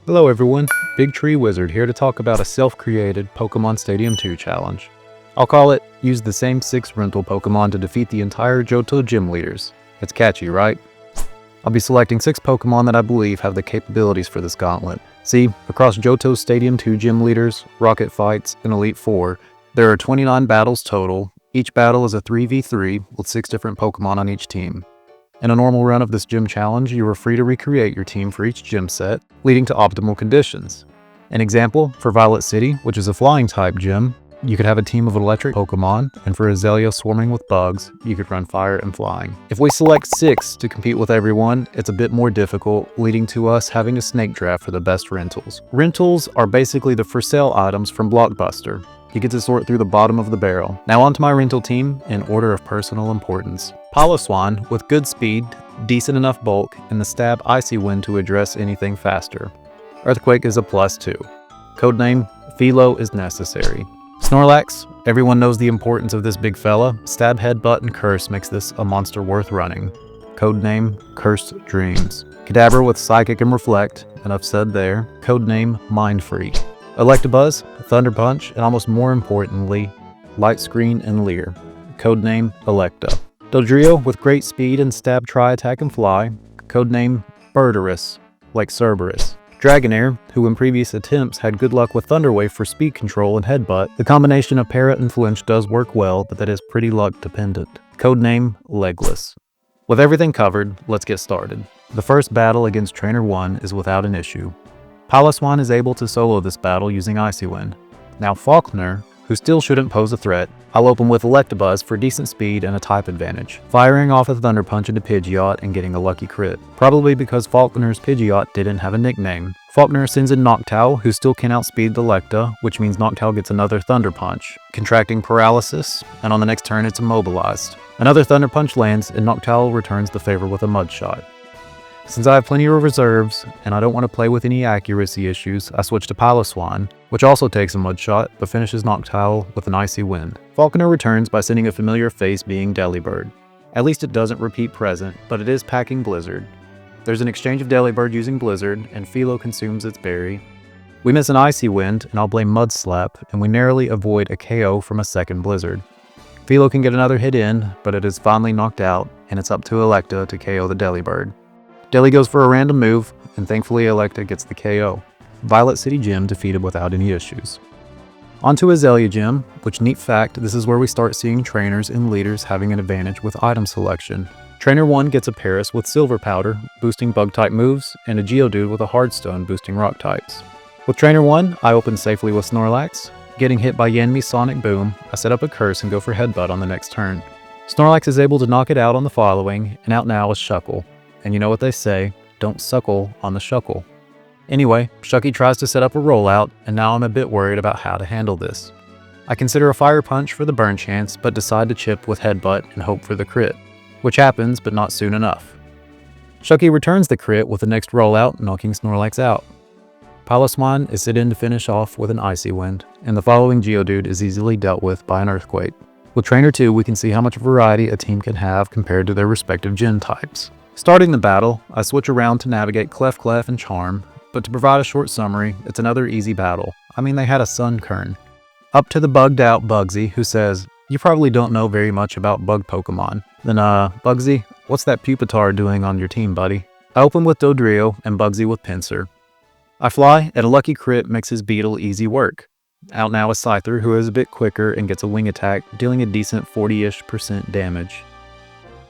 Hello everyone, BigTreeWizard here to talk about a self-created Pokemon Stadium 2 challenge. I'll call it, use the same 6 rental Pokemon to defeat the entire Johto Gym leaders. It's catchy, right? I'll be selecting 6 Pokemon that I believe have the capabilities for this gauntlet. See, across Johto's Stadium 2 gym leaders, Rocket Fights, and Elite 4, there are 29 battles total. Each battle is a 3v3 with 6 different Pokemon on each team. In a normal run of this gym challenge, you are free to recreate your team for each gym set, leading to optimal conditions. An example, for Violet City, which is a flying type gym, you could have a team of electric Pokemon, and for Azalea swarming with bugs, you could run fire and flying. If we select 6 to compete with everyone, it's a bit more difficult, leading to us having to snake draft for the best rentals. Rentals are basically the for sale items from Blockbuster. You get to sort through the bottom of the barrel. Now onto my rental team in order of personal importance. Piloswine with good speed, decent enough bulk, and the stab Icy Wind to address anything faster. Earthquake is a +2. Codename Philo is necessary. Snorlax, everyone knows the importance of this big fella. Stab, Headbutt, and Curse makes this a monster worth running. Codename Cursed Dreams. Kadabra with Psychic and Reflect, enough said there. Codename Mind Freak. Electabuzz, Thunder Punch, and almost more importantly, Light Screen and Leer. Codename Electa. Dodrio with great speed and stab, Tri Attack, and Fly. Codename Birdurus, like Cerberus. Dragonair, who in previous attempts had good luck with Thunder Wave for speed control and headbutt. The combination of Parrot and Flinch does work well, but that is pretty luck dependent. Codename Legless. With everything covered, let's get started. The first battle against Trainer 1 is without an issue. Piloswine is able to solo this battle using Icy Wind. Now Falkner, who still shouldn't pose a threat, I'll open with Electabuzz for decent speed and a type advantage, firing off a Thunder Punch into Pidgeot and getting a lucky crit. Probably because Falkner's Pidgeot didn't have a nickname. Falkner sends in Noctowl, who still can outspeed the Electa, which means Noctowl gets another Thunder Punch, contracting Paralysis, and on the next turn it's immobilized. Another Thunder Punch lands and Noctowl returns the favor with a Mud Shot. Since I have plenty of reserves, and I don't want to play with any accuracy issues, I switch to Piloswine, which also takes a Mud Shot, but finishes Noctowl with an Icy Wind. Falconer returns by sending a familiar face being Delibird. At least it doesn't repeat present, but it is packing Blizzard. There's an exchange of Delibird using Blizzard, and Philo consumes its berry. We miss an Icy Wind, and I'll blame Mud Slap, and we narrowly avoid a KO from a second Blizzard. Philo can get another hit in, but it is finally knocked out, and it's up to Electa to KO the Delibird. Deli goes for a random move, and thankfully Electa gets the KO. Violet City Gym defeated without any issues. On to Azalea Gym, which neat fact, this is where we start seeing trainers and leaders having an advantage with item selection. Trainer 1 gets a Paris with Silver Powder, boosting Bug-type moves, and a Geodude with a Hardstone boosting Rock types. With Trainer 1, I open safely with Snorlax. Getting hit by Yanmi's Sonic Boom, I set up a Curse and go for Headbutt on the next turn. Snorlax is able to knock it out on the following, and out now is Shuckle. And you know what they say, don't suckle on the Shuckle. Anyway, Shucky tries to set up a rollout, and now I'm a bit worried about how to handle this. I consider a Fire Punch for the burn chance, but decide to chip with Headbutt and hope for the crit, which happens, but not soon enough. Shucky returns the crit with the next rollout, knocking Snorlax out. Piloswine is sit in to finish off with an Icy Wind, and the following Geodude is easily dealt with by an Earthquake. With Trainer 2, we can see how much variety a team can have compared to their respective gym types. Starting the battle, I switch around to navigate Clef and Charm, but to provide a short summary, it's another easy battle. I mean, they had a Sunkern. Up to the bugged out Bugsy, who says, "You probably don't know very much about bug Pokemon." Then, Bugsy, what's that Pupitar doing on your team, buddy? I open with Dodrio and Bugsy with Pinsir. I fly, and a lucky crit makes his Beetle easy work. Out now is Scyther, who is a bit quicker and gets a wing attack, dealing a decent 40-ish% damage.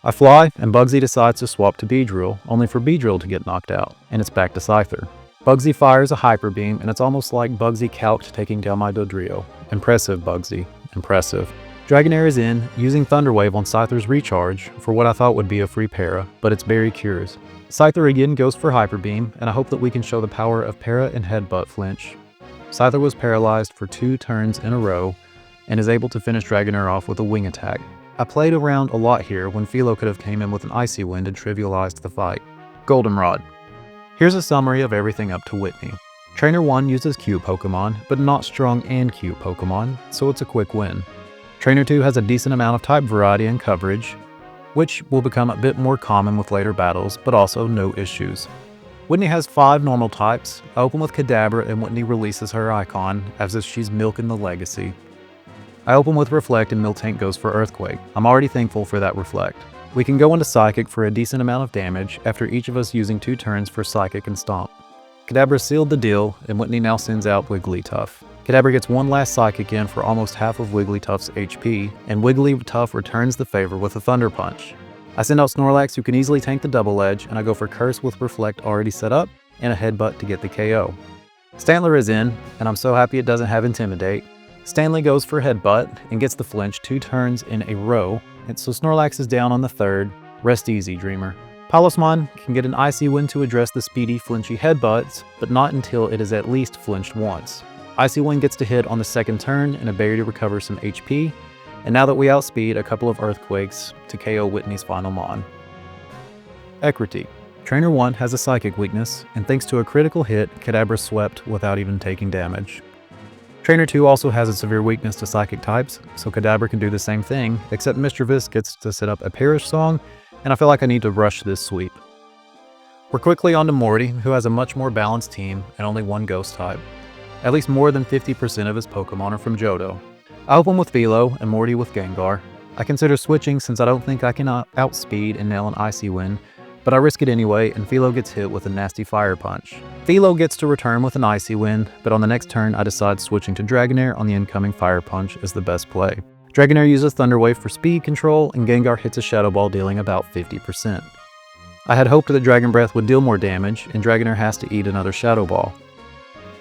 I fly, and Bugsy decides to swap to Beedrill, only for Beedrill to get knocked out, and it's back to Scyther. Bugsy fires a Hyper Beam, and it's almost like Bugsy calced taking down my Dodrio. Impressive, Bugsy. Impressive. Dragonair is in, using Thunder Wave on Scyther's recharge for what I thought would be a free para, but its berry cures. Scyther again goes for Hyper Beam, and I hope that we can show the power of Para and Headbutt flinch. Scyther was paralyzed for 2 turns in a row, and is able to finish Dragonair off with a wing attack. I played around a lot here when Philo could have came in with an Icy Wind and trivialized the fight. Goldenrod. Here's a summary of everything up to Whitney. Trainer 1 uses Q Pokemon, but not strong and Q Pokemon, so it's a quick win. Trainer 2 has a decent amount of type variety and coverage, which will become a bit more common with later battles, but also no issues. Whitney has 5 normal types. I open with Kadabra and Whitney releases her icon, as if she's milking the legacy. I open with Reflect and Miltank goes for Earthquake. I'm already thankful for that Reflect. We can go into Psychic for a decent amount of damage after each of us using 2 turns for Psychic and Stomp. Kadabra sealed the deal, and Whitney now sends out Wigglytuff. Kadabra gets one last Psychic in for almost half of Wigglytuff's HP, and Wigglytuff returns the favor with a Thunder Punch. I send out Snorlax, who can easily tank the double edge, and I go for Curse with Reflect already set up, and a Headbutt to get the KO. Stantler is in, and I'm so happy it doesn't have Intimidate. Stanley goes for Headbutt, and gets the flinch 2 turns in a row, and so Snorlax is down on the 3rd. Rest easy, Dreamer. Palosmon can get an Icy Wind to address the speedy, flinchy Headbutts, but not until it is at least flinched once. Icy Wind gets to hit on the 2nd turn, and a berry to recover some HP, and now that we outspeed, a couple of Earthquakes to KO Whitney's final Mon. Equity. Trainer 1 has a Psychic weakness, and thanks to a critical hit, Kadabra swept without even taking damage. Trainer 2 also has a severe weakness to Psychic types, so Kadabra can do the same thing, except Mischievous gets to set up a Perish Song, and I feel like I need to rush this sweep. We're quickly on to Morty, who has a much more balanced team and only 1 Ghost type. At least more than 50% of his Pokemon are from Johto. I open with Philo and Morty with Gengar. I consider switching since I don't think I can outspeed and nail an Icy Wind, but I risk it anyway, and Philo gets hit with a nasty Fire Punch. Philo gets to return with an Icy Wind, but on the next turn I decide switching to Dragonair on the incoming Fire Punch is the best play. Dragonair uses Thunder Wave for speed control, and Gengar hits a Shadow Ball dealing about 50%. I had hoped that Dragon Breath would deal more damage, and Dragonair has to eat another Shadow Ball.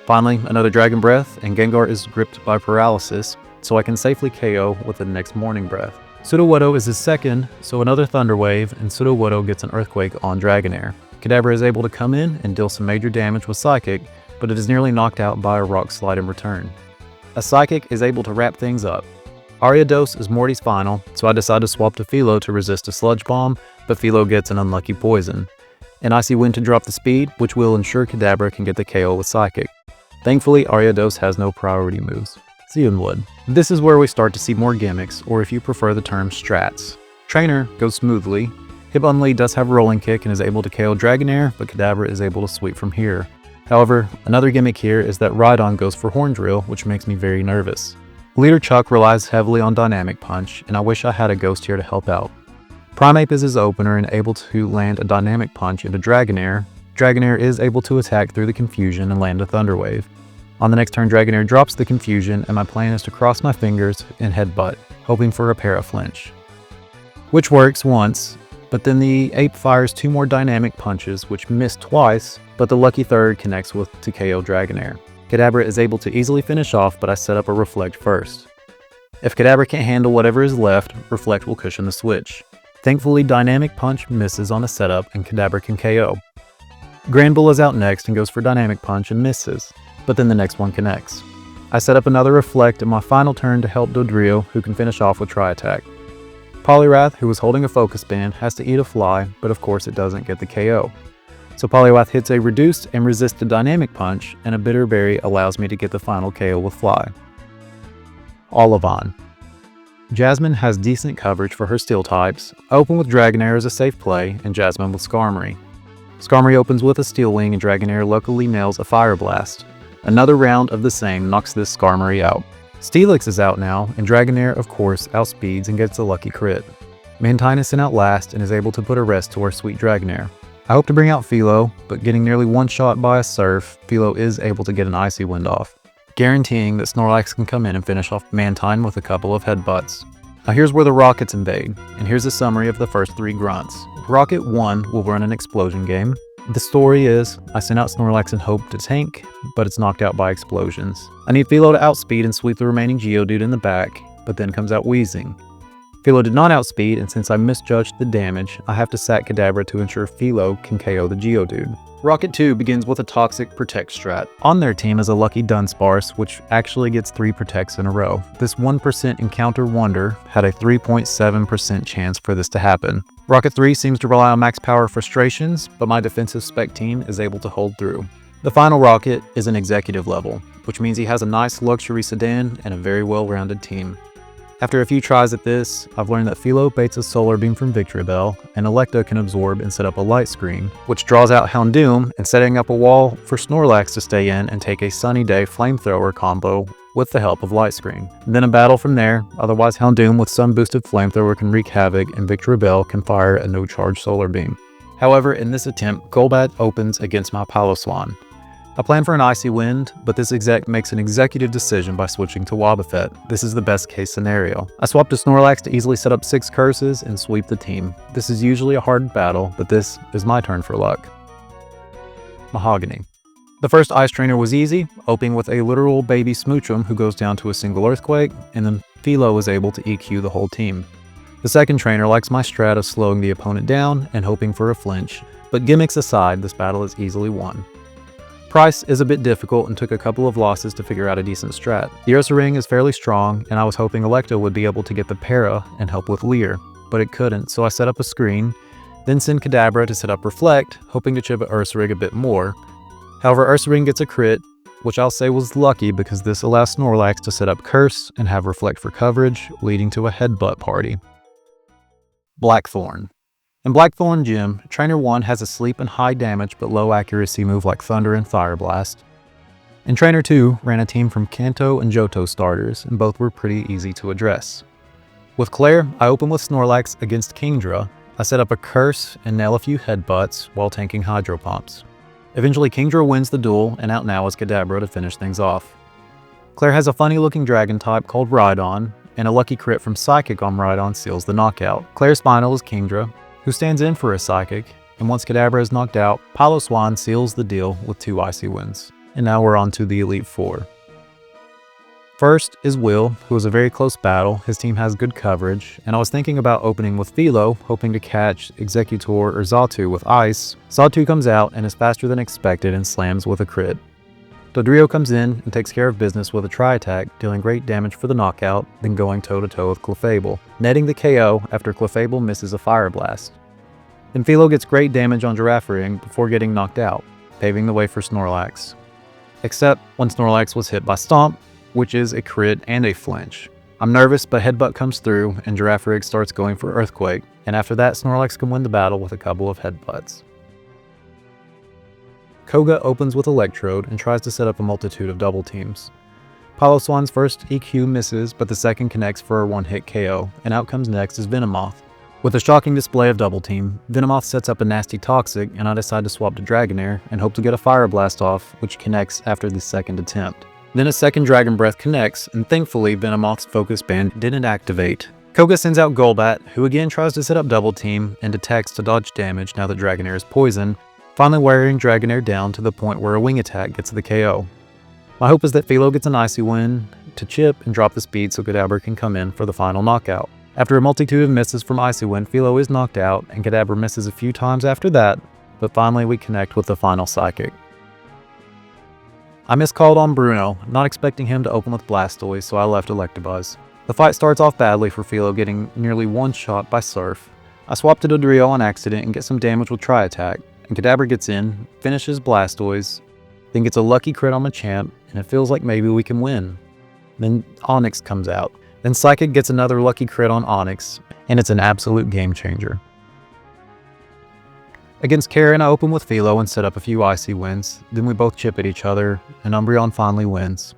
Finally, another Dragon Breath, and Gengar is gripped by Paralysis, so I can safely KO with the next Morning Breath. Sudowoodo is his second, so another Thunder Wave, and Sudowoodo gets an Earthquake on Dragonair. Kadabra is able to come in and deal some major damage with Psychic, but it is nearly knocked out by a Rock Slide in return. A Psychic is able to wrap things up. Ariados is Morty's final, so I decide to swap to Philo to resist a Sludge Bomb, but Philo gets an unlucky Poison. An Icy Wind to drop the speed, which will ensure Kadabra can get the KO with Psychic. Thankfully, Ariados has no priority moves. Zeonwood. This is where we start to see more gimmicks, or if you prefer the term, strats. Trainer goes smoothly. Hitmonlee does have Rolling Kick and is able to KO Dragonair, but Kadabra is able to sweep from here. However, another gimmick here is that Rhydon goes for Horn Drill, which makes me very nervous. Leader Chuck relies heavily on Dynamic Punch, and I wish I had a Ghost here to help out. Primeape is his opener and able to land a Dynamic Punch into Dragonair. Dragonair is able to attack through the confusion and land a Thunder Wave. On the next turn, Dragonair drops the confusion, and my plan is to cross my fingers and Headbutt, hoping for a Paraflinch. Which works once, but then the ape fires 2 more Dynamic Punches, which miss twice, but the lucky third connects with to KO Dragonair. Kadabra is able to easily finish off, but I set up a Reflect first. If Kadabra can't handle whatever is left, Reflect will cushion the switch. Thankfully, Dynamic Punch misses on a setup, and Kadabra can KO. Granbull is out next and goes for Dynamic Punch and misses, but then the next one connects. I set up another Reflect in my final turn to help Dodrio, who can finish off with Tri-Attack. Poliwrath, who was holding a Focus Band, has to eat a Fly, but of course it doesn't get the KO. So Poliwrath hits a Reduced and Resisted Dynamic Punch, and a Bitter Berry allows me to get the final KO with Fly. Olivon. Jasmine has decent coverage for her Steel types. I open with Dragonair as a safe play, and Jasmine with Skarmory. Skarmory opens with a Steel Wing, and Dragonair luckily nails a Fire Blast. Another round of the same knocks this Skarmory out. Steelix is out now, and Dragonair, of course, outspeeds and gets a lucky crit. Mantine is sent out last and is able to put a rest to our sweet Dragonair. I hope to bring out Philo, but getting nearly one-shot by a Surf, Philo is able to get an Icy Wind off, guaranteeing that Snorlax can come in and finish off Mantine with a couple of Headbutts. Now here's where the Rockets invade, and here's a summary of the first 3 grunts. Rocket 1 will run an explosion game. The story is, I sent out Snorlax and hope to tank, but it's knocked out by explosions. I need Philo to outspeed and sweep the remaining Geodude in the back, but then comes out Wheezing. Philo did not outspeed, and since I misjudged the damage, I have to sack Kadabra to ensure Philo can KO the Geodude. Rocket 2 begins with a Toxic Protect strat. On their team is a lucky Dunsparce, which actually gets 3 Protects in a row. This 1% Encounter Wonder had a 3.7% chance for this to happen. Rocket 3 seems to rely on max power frustrations, but my defensive spec team is able to hold through. The final Rocket is an executive level, which means he has a nice luxury sedan and a very well-rounded team. After a few tries at this, I've learned that Philo baits a solar beam from Victory Bell, and Electa can absorb and set up a light screen, which draws out Houndoom and setting up a wall for Snorlax to stay in and take a Sunny Day Flamethrower combo with the help of light screen. Then a battle from there, otherwise Houndoom with sun boosted Flamethrower can wreak havoc and Victory Bell can fire a no charge solar beam. However, in this attempt, Golbat opens against my Piloswine. I plan for an Icy Wind, but this exec makes an executive decision by switching to Wobbuffet. This is the best case scenario. I swap to Snorlax to easily set up 6 curses and sweep the team. This is usually a hard battle, but this is my turn for luck. Mahogany. The first Ice Trainer was easy, opening with a literal baby Smoochum who goes down to a single Earthquake, and then Philo is able to EQ the whole team. The second trainer likes my strat of slowing the opponent down and hoping for a flinch, but gimmicks aside, this battle is easily won. Price is a bit difficult and took a couple of losses to figure out a decent strat. The Ursaring is fairly strong, and I was hoping Electa would be able to get the Para and help with Leer, but it couldn't, so I set up a screen, then send Kadabra to set up Reflect, hoping to chip at Ursaring a bit more. However, Ursaring gets a crit, which I'll say was lucky because this allows Snorlax to set up Curse and have Reflect for coverage, leading to a Headbutt party. Blackthorn. In Blackthorn Gym, Trainer 1 has a sleep and high damage but low accuracy move like Thunder and Fire Blast. And Trainer 2 ran a team from Kanto and Johto starters, and both were pretty easy to address. With Claire, I open with Snorlax against Kingdra. I set up a Curse and nail a few Headbutts while tanking Hydro Pumps. Eventually Kingdra wins the duel, and out now is Kadabra to finish things off. Claire has a funny looking dragon type called Rhydon, and a lucky crit from Psychic on Rhydon seals the knockout. Claire's final is Kingdra, who stands in for a Psychic, and once Kadabra is knocked out, Piloswine seals the deal with 2 Icy Winds. And now we're on to the Elite Four. First is Will, who is a very close battle. His team has good coverage, and I was thinking about opening with Philo, hoping to catch Executor or Xatu with Ice. Xatu comes out and is faster than expected and slams with a crit. Dodrio comes in and takes care of business with a Tri-Attack, dealing great damage for the knockout, then going toe-to-toe with Clefable, netting the KO after Clefable misses a Fire Blast. Then Philo gets great damage on Girafaring before getting knocked out, paving the way for Snorlax. Except when Snorlax was hit by Stomp, which is a crit and a flinch. I'm nervous, but Headbutt comes through and Girafarig starts going for Earthquake, and after that Snorlax can win the battle with a couple of Headbutts. Koga opens with Electrode and tries to set up a multitude of double teams. Piloswine's first EQ misses, but the second connects for a one-hit KO, and out comes next is Venomoth. With a shocking display of double team, Venomoth sets up a nasty Toxic, and I decide to swap to Dragonair and hope to get a Fire Blast off, which connects after the second attempt. Then a second Dragon Breath connects, and thankfully Venomoth's Focus Band didn't activate. Koga sends out Golbat, who again tries to set up double team and attacks to dodge damage now that Dragonair is poisoned, finally wearing Dragonair down to the point where a Wing Attack gets the KO. My hope is that Philo gets an Icy Wind to chip and drop the speed so Kadabra can come in for the final knockout. After a multitude of misses from Icy Wind, Philo is knocked out, and Kadabra misses a few times after that, but finally we connect with the final Psychic. I miscalled on Bruno, not expecting him to open with Blastoise, so I left Electabuzz. The fight starts off badly for Philo, getting nearly one-shot by Surf. I swap to Dodrio on accident and get some damage with Tri-Attack, and Kadabra gets in, finishes Blastoise, then gets a lucky crit on Machamp, and it feels like maybe we can win. Then Onix comes out. Then Psychic gets another lucky crit on Onix, and it's an absolute game changer. Against Karen, I open with Philo and set up a few Icy Winds, then we both chip at each other, and Umbreon finally wins.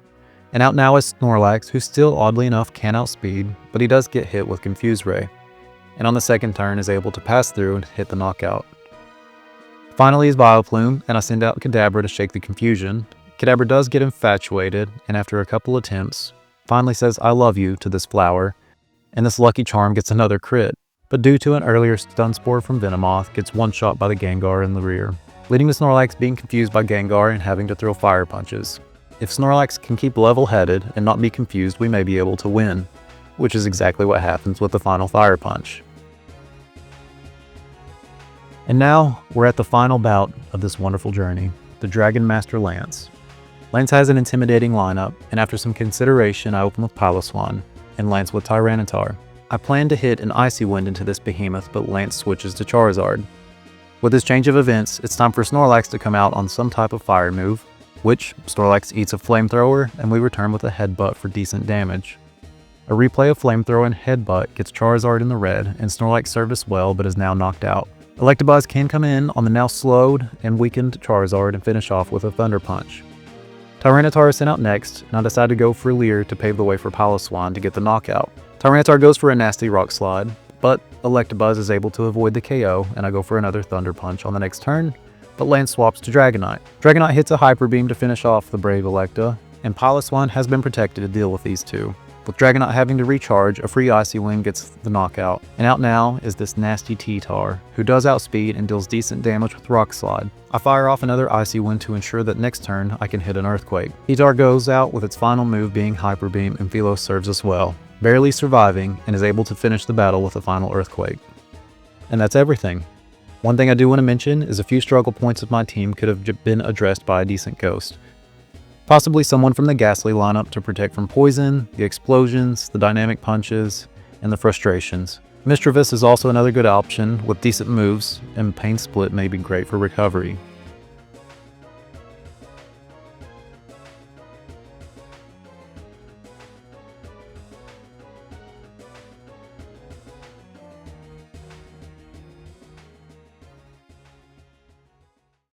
And out now is Snorlax, who still oddly enough can outspeed, but he does get hit with Confuse Ray, and on the second turn is able to pass through and hit the knockout. Finally is Vileplume, and I send out Kadabra to shake the confusion. Kadabra does get infatuated, and after a couple attempts, finally says I love you to this flower, and this lucky charm gets another crit, but due to an earlier stun spore from Venomoth, gets one shot by the Gengar in the rear, leading to Snorlax being confused by Gengar and having to throw fire punches. If Snorlax can keep level-headed and not be confused, we may be able to win, which is exactly what happens with the final fire punch. And now, we're at the final bout of this wonderful journey, the Dragon Master Lance. Lance has an intimidating lineup, and after some consideration I open with Piloswine, and Lance with Tyranitar. I plan to hit an Icy Wind into this behemoth, but Lance switches to Charizard. With this change of events, it's time for Snorlax to come out on some type of fire move, which Snorlax eats a Flamethrower, and we return with a Headbutt for decent damage. A replay of Flamethrower and Headbutt gets Charizard in the red, and Snorlax served us well but is now knocked out. Electabuzz can come in on the now slowed and weakened Charizard and finish off with a Thunder Punch. Tyranitar is sent out next, and I decide to go for Leer to pave the way for Piloswine to get the knockout. Tyranitar goes for a nasty Rock Slide, but Electabuzz is able to avoid the KO, and I go for another Thunder Punch on the next turn, but land swaps to Dragonite. Dragonite hits a Hyper Beam to finish off the brave Electa, and Piloswine has been protected to deal with these two. With Dragonite having to recharge, a free Icy Wind gets the knockout, and out now is this nasty T-Tar, who does outspeed and deals decent damage with Rock Slide. I fire off another Icy Wind to ensure that next turn I can hit an Earthquake. T-Tar goes out with its final move being Hyper Beam, and Philo serves us well, barely surviving and is able to finish the battle with a final Earthquake. And that's everything. One thing I do want to mention is a few struggle points of my team could have been addressed by a decent Ghost. Possibly someone from the Ghastly lineup to protect from poison, the explosions, the dynamic punches, and the frustrations. Mischievous is also another good option with decent moves, and Pain Split may be great for recovery.